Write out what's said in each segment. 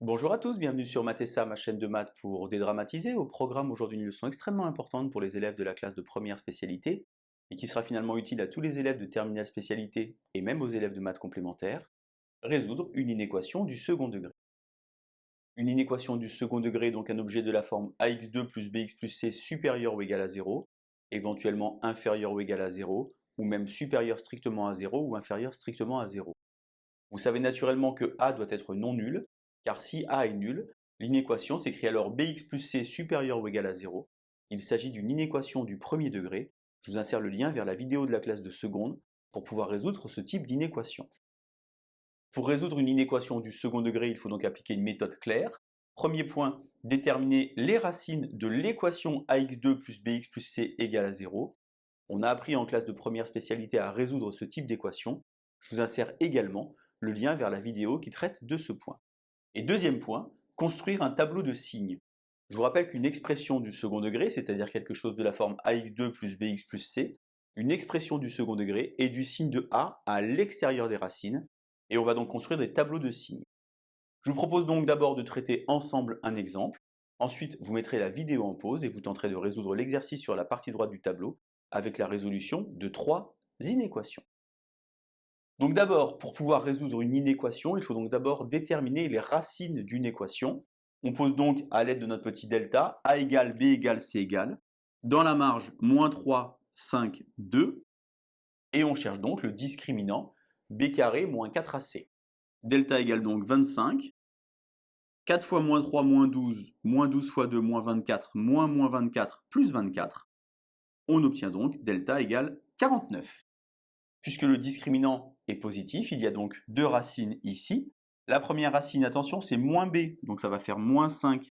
Bonjour à tous, bienvenue sur Mathessa, ma chaîne de maths pour dédramatiser. Au programme aujourd'hui une leçon extrêmement importante pour les élèves de la classe de première spécialité et qui sera finalement utile à tous les élèves de terminale spécialité et même aux élèves de maths complémentaires. Résoudre une inéquation du second degré. Une inéquation du second degré est donc un objet de la forme ax2 plus bx plus c supérieur ou égal à 0, éventuellement inférieur ou égal à 0, ou même supérieur strictement à 0 ou inférieur strictement à 0. Vous savez naturellement que a doit être non nul, car si a est nul, l'inéquation s'écrit alors bx plus c supérieur ou égal à 0. Il s'agit d'une inéquation du premier degré. Je vous insère le lien vers la vidéo de la classe de seconde pour pouvoir résoudre ce type d'inéquation. Pour résoudre une inéquation du second degré, il faut donc appliquer une méthode claire. Premier point, déterminer les racines de l'équation ax2 plus bx plus c égale à 0. On a appris en classe de première spécialité à résoudre ce type d'équation. Je vous insère également le lien vers la vidéo qui traite de ce point. Et deuxième point, construire un tableau de signes. Je vous rappelle qu'une expression du second degré, c'est-à-dire quelque chose de la forme ax2 plus bx plus c, une expression du second degré est du signe de a à l'extérieur des racines, et on va donc construire des tableaux de signes. Je vous propose donc d'abord de traiter ensemble un exemple, ensuite vous mettrez la vidéo en pause et vous tenterez de résoudre l'exercice sur la partie droite du tableau avec la résolution de 3 inéquations. Donc d'abord, pour pouvoir résoudre une inéquation, il faut donc d'abord déterminer les racines d'une équation. On pose donc à l'aide de notre petit delta, a égale b égale c égale, dans la marge moins 3, 5, 2, et on cherche donc le discriminant b carré moins 4ac. Delta égale donc 25, 4 fois moins 3 moins 12 fois 2 moins 24, moins 24, plus 24. On obtient donc delta égale 49. Puisque le discriminant est positif, il y a donc deux racines ici. La première racine, attention, c'est moins b, donc ça va faire moins 5,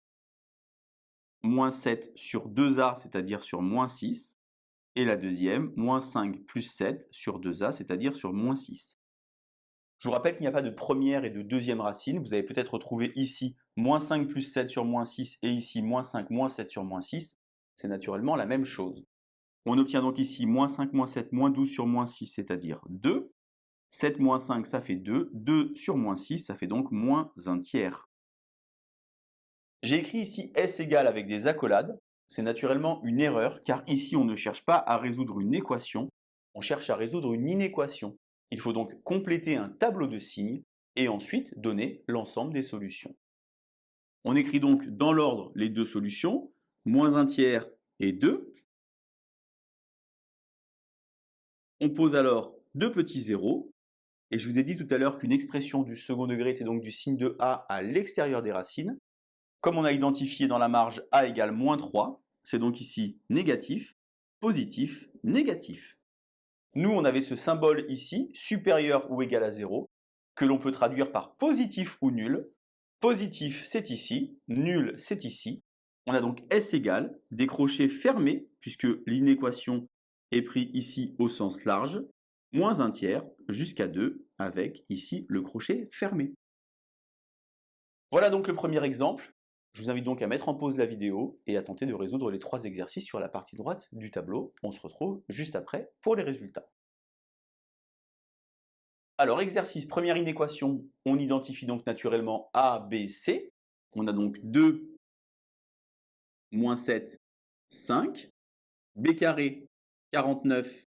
moins 7 sur 2a, c'est-à-dire sur moins 6. Et la deuxième, moins 5 plus 7 sur 2a, c'est-à-dire sur moins 6. Je vous rappelle qu'il n'y a pas de première et de deuxième racine. Vous avez peut-être retrouvé ici moins 5 plus 7 sur moins 6 et ici moins 5 moins 7 sur moins 6. C'est naturellement la même chose. On obtient donc ici moins 5 moins 7 moins 12 sur moins 6, c'est-à-dire 2. 7 moins 5, ça fait 2. 2 sur moins 6, ça fait donc moins 1 tiers. J'ai écrit ici S égale avec des accolades. C'est naturellement une erreur, car ici on ne cherche pas à résoudre une équation, on cherche à résoudre une inéquation. Il faut donc compléter un tableau de signes et ensuite donner l'ensemble des solutions. On écrit donc dans l'ordre les deux solutions, moins 1 tiers et 2. On pose alors deux petits zéros. Et je vous ai dit tout à l'heure qu'une expression du second degré était donc du signe de a à l'extérieur des racines. Comme on a identifié dans la marge a égale moins 3, c'est donc ici négatif, positif, négatif. Nous, on avait ce symbole ici, supérieur ou égal à 0, que l'on peut traduire par positif ou nul. Positif, c'est ici, nul, c'est ici. On a donc S égale, des crochets fermés, puisque l'inéquation est prise ici au sens large, moins 1 tiers jusqu'à 2, avec ici le crochet fermé. Voilà donc le premier exemple. Je vous invite donc à mettre en pause la vidéo et à tenter de résoudre les 3 exercices sur la partie droite du tableau. On se retrouve juste après pour les résultats. Alors, exercice, première inéquation, on identifie donc naturellement A, B, C. On a donc 2, moins 7, 5. B carré, 49,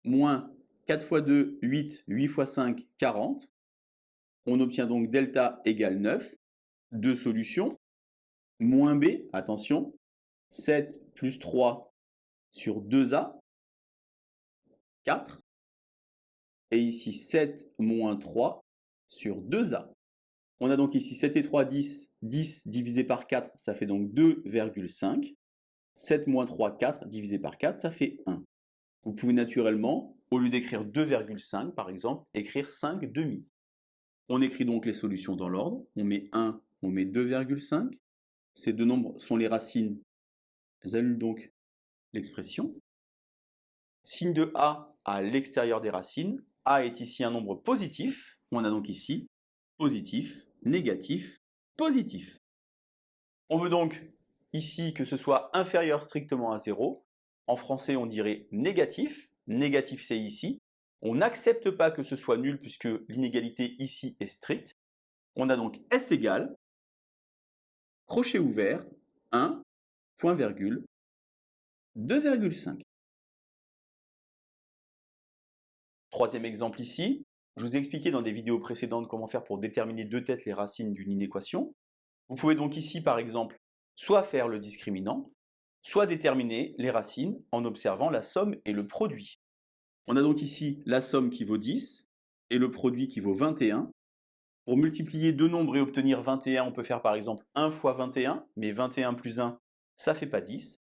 moins 4 fois 2, 8, 8 fois 5, 40. On obtient donc delta égale 9. Deux solutions. Moins B, attention, 7 plus 3 sur 2A, 4. Et ici 7 moins 3 sur 2A. On a donc ici 7 et 3, 10. 10 divisé par 4, ça fait donc 2,5. 7 moins 3, 4 divisé par 4, ça fait 1. Vous pouvez naturellement, au lieu d'écrire 2,5 par exemple, écrire 5 demi. On écrit donc les solutions dans l'ordre. On met 1, on met 2,5. Ces deux nombres sont les racines. Elles annulent donc l'expression. Signe de A à l'extérieur des racines. A est ici un nombre positif. On a donc ici positif, négatif, positif. On veut donc ici que ce soit inférieur strictement à 0. En français, on dirait négatif. Négatif, c'est ici. On n'accepte pas que ce soit nul puisque l'inégalité ici est stricte. On a donc S égale crochet ouvert, 1, point virgule, 2,5. Troisième exemple ici, je vous ai expliqué dans des vidéos précédentes comment faire pour déterminer de tête les racines d'une inéquation. Vous pouvez donc ici, par exemple, soit faire le discriminant, soit déterminer les racines en observant la somme et le produit. On a donc ici la somme qui vaut 10 et le produit qui vaut 21. Pour multiplier deux nombres et obtenir 21, on peut faire par exemple 1 fois 21, mais 21 plus 1, ça ne fait pas 10.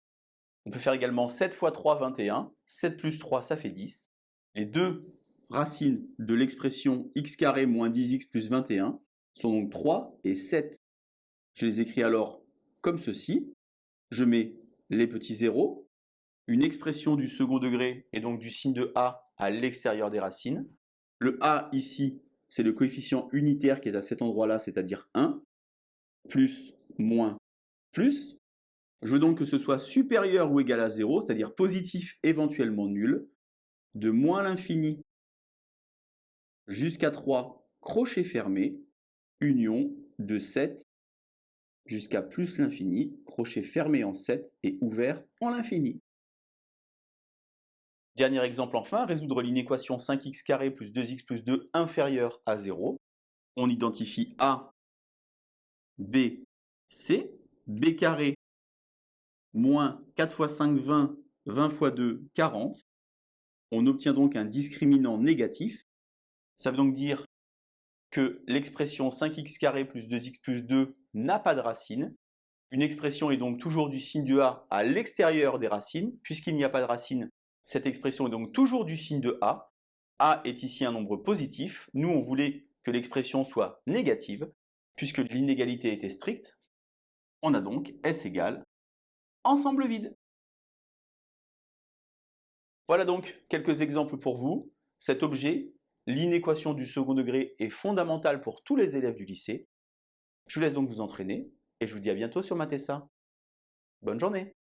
On peut faire également 7 fois 3, 21. 7 plus 3, ça fait 10. Les deux racines de l'expression x carré moins 10x plus 21 sont donc 3 et 7. Je les écris alors comme ceci. Je mets les petits zéros, une expression du second degré et donc du signe de a à l'extérieur des racines. Le a ici, c'est le coefficient unitaire qui est à cet endroit-là, c'est-à-dire 1, plus, moins, plus. Je veux donc que ce soit supérieur ou égal à 0, c'est-à-dire positif éventuellement nul, de moins l'infini jusqu'à 3, crochet fermé, union de 7 jusqu'à plus l'infini, crochet fermé en 7 et ouvert en l'infini. Dernier exemple enfin, résoudre l'inéquation 5x carré plus 2x plus 2 inférieur à 0. On identifie A, B, C. B carré moins 4 fois 5, 20, 20 fois 2, 40. On obtient donc un discriminant négatif. Ça veut donc dire que l'expression 5x carré plus 2x plus 2 n'a pas de racine. Une expression est donc toujours du signe de A à l'extérieur des racines. Puisqu'il n'y a pas de racine, cette expression est donc toujours du signe de A. A est ici un nombre positif. Nous, on voulait que l'expression soit négative. Puisque l'inégalité était stricte, on a donc S égale ensemble vide. Voilà donc quelques exemples pour vous. Cet objet, l'inéquation du second degré, est fondamentale pour tous les élèves du lycée. Je vous laisse donc vous entraîner et je vous dis à bientôt sur Matessa. Bonne journée!